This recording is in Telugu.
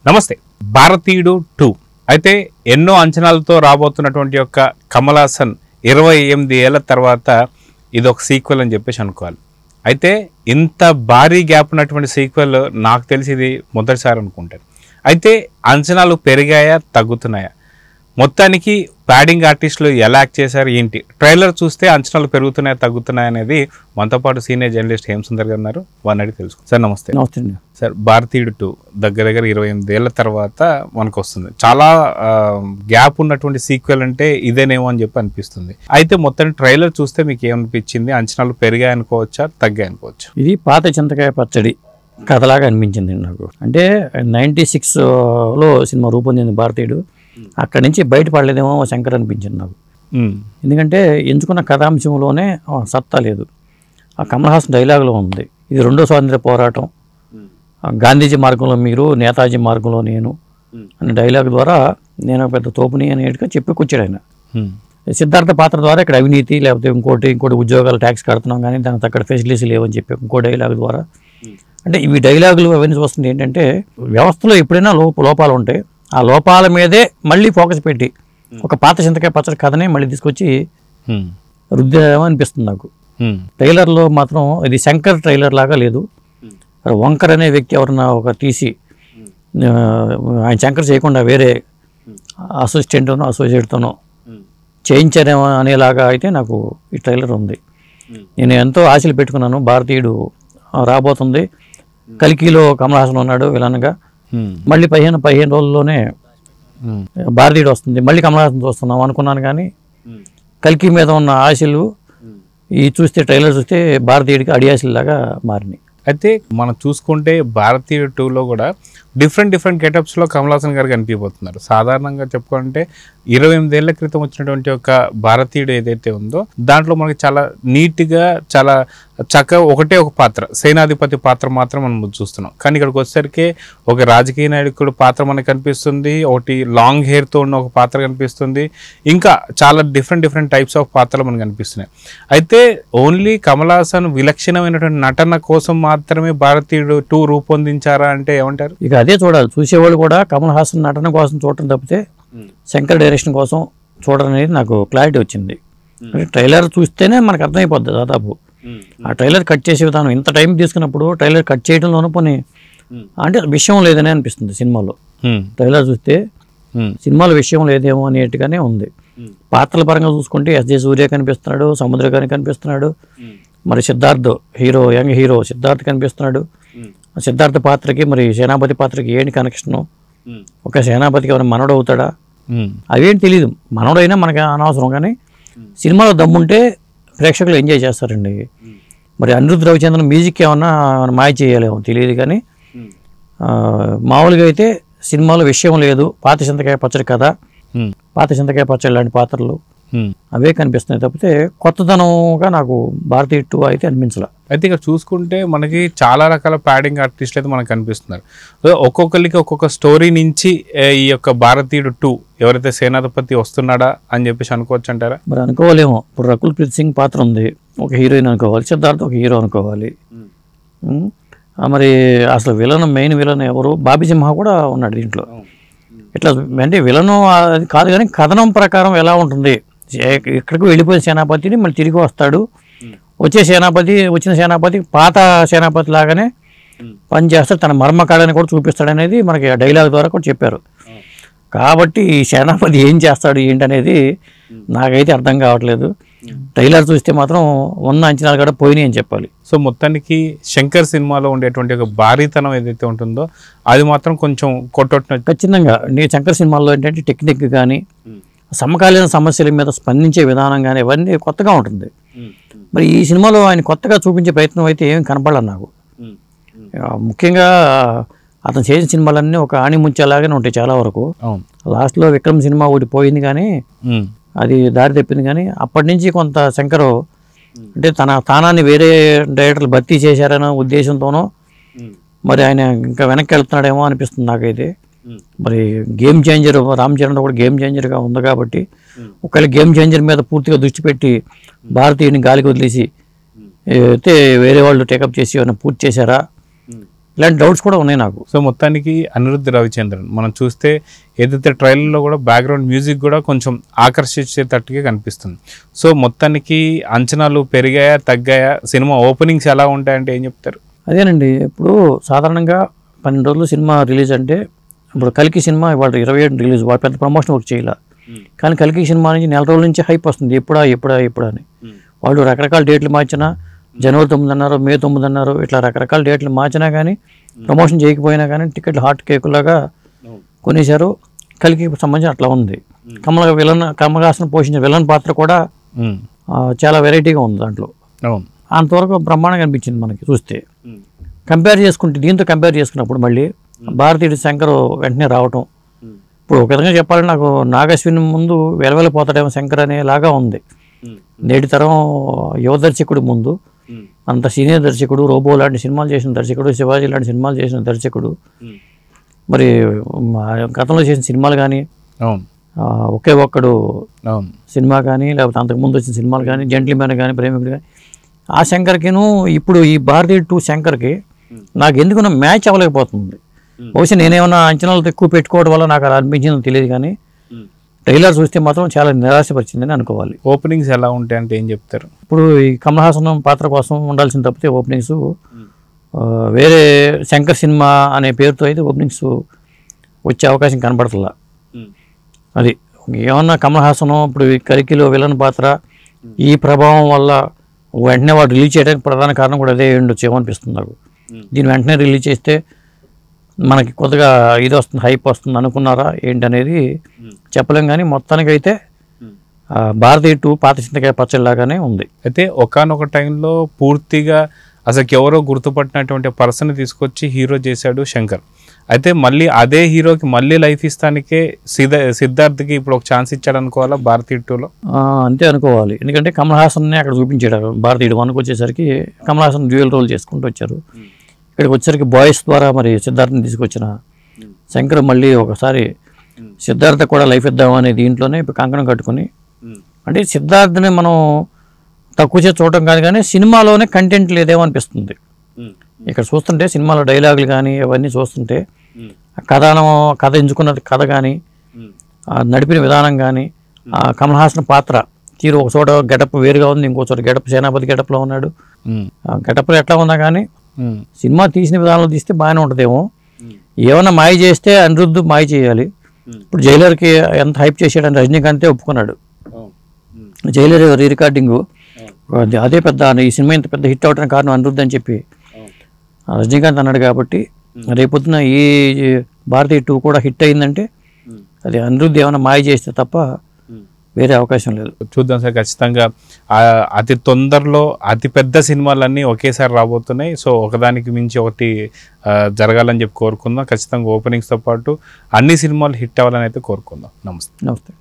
నమస్తే. భారతీయుడు 2 అయితే ఎన్నో అంచనాలతో రాబోతున్నటువంటి యొక్క కమల్ హాసన్ 28 ఏళ్ల తర్వాత ఇది ఒక సీక్వెల్ అని చెప్పేసి అనుకోవాలి. అయితే ఇంత భారీ గ్యాప్ ఉన్నటువంటి సీక్వెల్ నాకు తెలిసి ఇది మొదటిసారి అనుకుంటాను. అయితే అంచనాలు పెరిగాయా తగ్గుతున్నాయా? మొత్తానికి ప్యాడింగ్ ఆర్టిస్టులు ఎలా యాక్ట్ చేశారు ఏంటి? ట్రైలర్ చూస్తే అంచనాలు పెరుగుతున్నాయా తగ్గుతున్నాయా అనేది మనతో పాటు సీనియర్ జర్నలిస్ట్ హేమసుందర్ గారు ఉన్నారు. వారిని అడిగి తెలుసు. సార్ నమస్తే. నమస్తే సార్, భారతీయుడు 2 దగ్గర 28 ఏళ్ల తర్వాత మనకు వస్తుంది. చాలా గ్యాప్ ఉన్నటువంటి సీక్వెల్ అంటే ఇదేనేమో అని చెప్పి అనిపిస్తుంది. అయితే మొత్తం ట్రైలర్ చూస్తే మీకు ఏమనిపించింది? అంచనాలు పెరిగాయి అనుకోవచ్చా తగ్గాయి అనుకోవచ్చా? ఇది పాత చింతకాయ పచ్చడి కథలాగా అనిపించింది నాకు. అంటే 96లో సినిమా రూపొందింది భారతీయుడు. అక్కడి నుంచి బయటపడలేదేమో శంకర్ అనిపించింది నాకు. ఎందుకంటే ఎంచుకున్న కథాంశంలోనే సత్తా లేదు. ఆ కమల్ హాసన్ డైలాగులో ఉంది, ఇది రెండో స్వాతంత్ర్య పోరాటం, గాంధీజీ మార్గంలో మీరు, నేతాజీ మార్గంలో నేను అనే డైలాగ్ ద్వారా నేను పెద్ద తోపుని అనేట్టుగా చెప్పుకొచ్చాడు ఆయన. సిద్ధార్థ పాత్ర ద్వారా ఇక్కడ అవినీతి లేకపోతే ఇంకోటి ఉద్యోగాలు ట్యాక్స్ కడుతున్నాం కానీ దానికి అక్కడ ఫెసిలిటీస్ లేవని చెప్పి ఇంకో డైలాగ్ ద్వారా, అంటే ఇవి డైలాగులు అవన్నీ వస్తుంది. ఏంటంటే వ్యవస్థలో ఎప్పుడైనా లోపాలు ఉంటాయి, ఆ లోపాల మీదే మళ్ళీ ఫోకస్ పెట్టి ఒక పాత చింతకాయ పచ్చడి కథనే మళ్ళీ తీసుకొచ్చి రుద్దేమో అనిపిస్తుంది నాకు. ట్రైలర్లో మాత్రం ఇది శంకర్ ట్రైలర్ లాగా లేదు. వంకర్ అనే వ్యక్తి ఎవరన్నా ఒక తీసి ఆయన శంకర్ చేయకుండా వేరే అసోసియేట్తోనో చేయించారేమో అనేలాగా అయితే నాకు ఈ ట్రైలర్ ఉంది. నేను ఎంతో ఆశలు పెట్టుకున్నాను. భారతీయుడు రాబోతుంది, కల్కిలో కమల్ హాసన్ ఉన్నాడు విలన్గా, మళ్ళీ 15 రోజుల్లోనే భారతీయుడు వస్తుంది, మళ్ళీ కమల్ హాసన్ చూస్తున్నాం అనుకున్నాను. కానీ కల్కి మీద ఉన్న ఆశలు ఈ చూస్తే ట్రైలర్ చూస్తే భారతీయుడికి అడియాశలాగా మారినాయి. అయితే మనం చూసుకుంటే భారతీయుడు 2లో కూడా డిఫరెంట్ గెటప్స్లో కమల్ హాసన్ గారు కనిపిపోతున్నారు. సాధారణంగా చెప్పుకుంటే 28 ఏళ్ల క్రితం వచ్చినటువంటి ఒక భారతీయుడు ఏదైతే ఉందో దాంట్లో మనకి చాలా నీట్గా చాలా చక్కగా ఒకటే ఒక పాత్ర, సేనాధిపతి పాత్ర మాత్రం మనం చూస్తున్నాం. కానీ ఇక్కడికి వచ్చేసరికి ఒక రాజకీయ నాయకుడు పాత్ర మనకు కనిపిస్తుంది, ఒకటి లాంగ్ హెయిర్తో ఉన్న ఒక పాత్ర కనిపిస్తుంది, ఇంకా చాలా డిఫరెంట్ టైప్స్ ఆఫ్ పాత్రలు మనకు కనిపిస్తున్నాయి. అయితే ఓన్లీ కమల్ హాసన్ విలక్షణమైనటువంటి నటన కోసం మాత్రమే భారతీయుడు 2 రూపొందించారా అంటే ఏమంటారు? ఇక అదే చూడాలి. చూసేవాళ్ళు కూడా కమల్ హాసన్ నటన కోసం చూడటం తప్పితే శంకర్ డైరెక్షన్ కోసం చూడడం అనేది నాకు క్లారిటీ వచ్చింది. ట్రైలర్ చూస్తేనే మనకు అర్థమైపోద్ది దాదాపు. ఆ ట్రైలర్ కట్ చేసే విధానం ఇంత టైం తీసుకున్నప్పుడు ట్రైలర్ కట్ చేయడంలోనూ పోనీ అంటే విషయం లేదనే అనిపిస్తుంది సినిమాలో. ట్రైలర్ చూస్తే సినిమాలో విషయం లేదేమో అనేట్టుగానే ఉంది. పాత్రల పరంగా చూసుకుంటే ఎస్జే సూర్య కనిపిస్తున్నాడు, సముద్ర గారి కనిపిస్తున్నాడు, మరి సిద్ధార్థ్ యంగ్ హీరో సిద్ధార్థ్ కనిపిస్తున్నాడు. సిద్ధార్థ పాత్రకి మరి సేనాపతి పాత్రకి ఏంటి కనెక్షను? ఒక సేనాపతికి ఎవరైనా మనవడు అవుతాడా అవేంటి తెలియదు. మనవడైనా మనకి అనవసరం, కానీ సినిమాలో దమ్ముంటే ప్రేక్షకులు ఎంజాయ్ చేస్తారండి. మరి అనిరుద్ధ్ రవిచంద్రన్ మ్యూజిక్ ఏమన్నా మాయ చేయాలేమో తెలియదు, కానీ మామూలుగా అయితే సినిమాలో విషయం లేదు. పాత చింతకాయ పచ్చడి కథ, పాత చింతకాయ పచ్చడి లాంటి పాత్రలు అవే కనిపిస్తున్నాయి తప్పితే కొత్తదనంగా నాకు భారతీయుడు 2 అయితే అనిపించలే. అయితే ఇక్కడ చూసుకుంటే మనకి చాలా రకాల ప్యాడింగ్ ఆర్టిస్టులు అయితే మనకు కనిపిస్తున్నారు. ఒక్కొక్కరికి ఒక్కొక్క స్టోరీ నుంచి ఈ యొక్క భారతీయుడు 2 ఎవరైతే సేనాధిపతి వస్తున్నాడా అని చెప్పేసి అనుకోవచ్చు అంటారా? మరి అనుకోవాలేమో. ఇప్పుడు రకుల్ ప్రీత్ సింగ్ పాత్ర ఉంది, ఒక హీరోయిన్ అనుకోవాలి, సిద్ధార్థ్ ఒక హీరో అనుకోవాలి. మరి అసలు మెయిన్ విలన్ ఎవరు? బాబీ సింహా కూడా ఉన్నాడు దీంట్లో. ఇట్లా అంటే విలను అది కాదు, కానీ కథనం ప్రకారం ఎలా ఉంటుంది? ఎక్కడికి వెళ్ళిపోయిన సేనాపతిని మళ్ళీ తిరిగి వస్తాడు, వచ్చిన సేనాపతి పాత సేనాపతి లాగానే పనిచేస్తాడు, తన మర్మకాడని కూడా చూపిస్తాడనేది మనకి డైలాగ్ ద్వారా కూడా చెప్పారు. కాబట్టి ఈ సేనాపతి ఏం చేస్తాడు ఏంటనేది నాకైతే అర్థం కావట్లేదు. ట్రైలర్ చూస్తే మాత్రం ఉన్న అంచనాలు కూడా పోయినాయి అని చెప్పాలి. సో మొత్తానికి శంకర్ సినిమాలో ఉండేటువంటి ఒక భారీతనం ఏదైతే ఉంటుందో అది మాత్రం కొంచెం కొట్టొట్టిన. ఖచ్చితంగా శంకర్ సినిమాల్లో ఏంటంటే టెక్నిక్ కానీ సమకాలీన సమస్యల మీద స్పందించే విధానం కానీ ఇవన్నీ కొత్తగా ఉంటుంది. మరి ఈ సినిమాలో ఆయన కొత్తగా చూపించే ప్రయత్నం అయితే ఏమి కనపడలేదు నాకు. ముఖ్యంగా అతను చేసిన సినిమాలన్నీ ఒక ఆణిముత్యాలాగానే ఉంటాయి చాలా వరకు. లాస్ట్లో విక్రమ్ సినిమా ఒకటి పోయింది కానీ అది దారి తప్పింది. కానీ అప్పటి నుంచి కొంత శంకర్ అంటే తన స్థానాన్ని వేరే డైరెక్టర్లు భర్తీ చేశారనే ఉద్దేశంతోనో మరి ఆయన ఇంకా వెనక్కి వెళ్తున్నాడేమో అనిపిస్తుంది నాకైతే. మరి గేమ్ చేంజర్ రామ్ చరణ్ కూడా గేమ్ చేంజర్గా ఉంది కాబట్టి ఒకవేళ గేమ్ చేంజర్ మీద పూర్తిగా దృష్టి పెట్టి భారతీయుని గాలికి వదిలేసి అయితే వేరే వాళ్ళు టేకప్ చేసి ఏమైనా పూర్తి చేశారా ఇలాంటి డౌట్స్ కూడా ఉన్నాయి నాకు. సో మొత్తానికి అనిరుద్ధ్ రవిచంద్రన్ మనం చూస్తే ఏదైతే ట్రైలర్లో కూడా బ్యాక్గ్రౌండ్ మ్యూజిక్ కూడా కొంచెం ఆకర్షించేటట్టుగా కనిపిస్తుంది. సో మొత్తానికి అంచనాలు పెరిగాయా తగ్గాయా, సినిమా ఓపెనింగ్స్ ఎలా ఉంటాయంటే ఏం చెప్తారు? అదేనండి, ఇప్పుడు సాధారణంగా 12 రోజులు సినిమా రిలీజ్ అంటే, ఇప్పుడు కల్కి సినిమా ఇవాళ 27 రిలీజ్, వాళ్ళు పెద్ద ప్రమోషన్ వర్క్ చేయాల. కానీ కల్కి సినిమా నుంచి నెల రోజుల నుంచి హైప్ వస్తుంది, ఎప్పుడా అని. వాళ్ళు రకరకాల డేట్లు మార్చినా, జనవరి 9 అన్నారు, మే 9 అన్నారు, ఇట్లా రకరకాల డేట్లు మార్చినా కానీ ప్రమోషన్ చేయకపోయినా కానీ టికెట్లు హాట్ కేకులాగా కొనేశారు. కల్కి సంబంధించి అట్లా ఉంది. కమల్ హాసన్ పోషించిన విలన్ పాత్ర కూడా చాలా వెరైటీగా ఉంది దాంట్లో. అంతవరకు బ్రహ్మాండంగా అనిపించింది మనకి చూస్తే. కంపేర్ చేసుకుంటే దీంతో కంపేర్ చేసుకున్నప్పుడు మళ్ళీ భారతీయుడు శంకర్ వెంటనే రావటం, ఇప్పుడు ఒక విధంగా చెప్పాలంటే నాకు నాగశ్విన్ ముందు వెలవెలపోతాడేమో శంకర్ అనేలాగా ఉంది. నేటి తరం యువ దర్శకుడు ముందు అంత సీనియర్ దర్శకుడు, రోబో లాంటి సినిమాలు చేసిన దర్శకుడు, శివాజీ లాంటి సినిమాలు చేసిన దర్శకుడు, మరి గతంలో చేసిన సినిమాలు కానీ, ఒకే ఒక్కడు సినిమా కానీ, లేకపోతే అంతకుముందు వచ్చిన సినిమాలు కానీ, జెంట్లీమెన్ కానీ, ప్రేమికుడు కానీ, ఆ శంకర్కిను ఇప్పుడు ఈ భారతీయుడు 2 శంకర్కి నాకు ఎందుకున్నా మ్యాచ్ అవ్వలేకపోతుంది. బహుశా నేనేమన్నా అంచనాలు ఎక్కువ పెట్టుకోవడం వల్ల నాకు అలా అనిపించిందో తెలియదు, కానీ ట్రైలర్ చూస్తే మాత్రం చాలా నిరాశపరిచిందని అనుకోవాలి. ఓపెనింగ్స్ ఎలా ఉంటాయి అంటే ఏం చెప్తారు? ఇప్పుడు ఈ కమల్ హాసన్ పాత్ర కోసం ఉండాల్సిన తప్పితే ఓపెనింగ్స్ వేరే శంకర్ సినిమా అనే పేరుతో అయితే ఓపెనింగ్స్ వచ్చే అవకాశం కనపడుతుందా. అది ఏమన్నా కమల్ హాసన్ ఇప్పుడు ఈ కల్కిలో విలన్ పాత్ర ఈ ప్రభావం వల్ల వెంటనే వాడు రిలీజ్ చేయడానికి ప్రధాన కారణం కూడా అదే ఉండొచ్చు ఏమనిపిస్తుంది నాకు. దీన్ని వెంటనే రిలీజ్ చేస్తే మనకి కొద్దిగా ఇది వస్తుంది, హైప్ వస్తుంది అనుకున్నారా ఏంటి అనేది చెప్పలేం. కానీ మొత్తానికైతే భారతీయ 2 పాత చింతకాయ పచ్చడిలాగానే ఉంది. అయితే ఒకానొక టైంలో పూర్తిగా అసలు ఎవరో గుర్తుపట్టినటువంటి పర్సన్ తీసుకొచ్చి హీరో చేశాడు శంకర్. అయితే మళ్ళీ అదే హీరోకి మళ్ళీ లైఫ్ ఇస్తానికే సిద్ధార్థ్కి ఇప్పుడు ఒక ఛాన్స్ ఇచ్చాడు అనుకోవాలా భారతీయ 2లో? అంతే అనుకోవాలి. ఎందుకంటే కమల్ హాసన్ని అక్కడ చూపించాడు. భారతీయుడు 1కి వచ్చేసరికి కమల్ హాసన్ డ్యూయల్ రోల్ చేసుకుంటూ వచ్చారు. ఇక్కడికి వచ్చేసరికి బాయ్స్ ద్వారా మరి సిద్ధార్థని తీసుకొచ్చిన శంకర్ మళ్ళీ ఒకసారి సిద్ధార్థ కూడా లైఫ్ ఇద్దామనే దీంట్లోనే ఇప్పుడు కంకణం కట్టుకుని, అంటే సిద్ధార్థని మనం తక్కువ చేసి చూడటం కాదు, కానీ సినిమాలోనే కంటెంట్ లేదేమో అనిపిస్తుంది. ఇక్కడ చూస్తుంటే సినిమాలో డైలాగులు కానీ అవన్నీ చూస్తుంటే కథ ఎంచుకున్నది కథ కానీ, నడిపిన విధానం కానీ, కమల్ హాసన్ పాత్ర తీరు ఒక చోట గెటప్ వేరుగా ఉంది, ఇంకో చోట గెటప్ సేనాపతి గెటప్లో ఉన్నాడు. గెటప్లో ఎట్లా ఉన్నా కానీ సినిమా తీసిన విధానంలో తీస్తే బాగానే ఉంటుందేమో. ఏమన్నా మాయ చేస్తే అనిరుద్ధ్ మాయ చేయాలి. ఇప్పుడు జైలర్కి ఎంత హైప్ చేసాడని రజనీకాంతే ఒప్పుకున్నాడు. జైలర్ రీ రికార్డింగ్ అదే పెద్ద, ఈ సినిమా ఇంత పెద్ద హిట్ అవడానికి కారణం అనిరుద్ధ్ అని చెప్పి రజనీకాంత్ అన్నాడు. కాబట్టి రేపొద్దున ఈ భారతీయ 2 కూడా హిట్ అయిందంటే అది అనిరుద్ధ్ ఏమైనా మాయ చేస్తే తప్ప వేరే అవకాశం లేదు. చూద్దాం సార్, ఖచ్చితంగా అతి తొందరలో అతి పెద్ద సినిమాలన్నీ ఒకేసారి రాబోతున్నాయి. సో ఒకదానికి మించి ఒకటి జరగాలని చెప్పి కోరుకుందాం. ఖచ్చితంగా ఓపెనింగ్స్తో పాటు అన్ని సినిమాలు హిట్ అవ్వాలని అయితే కోరుకుందాం. నమస్తే.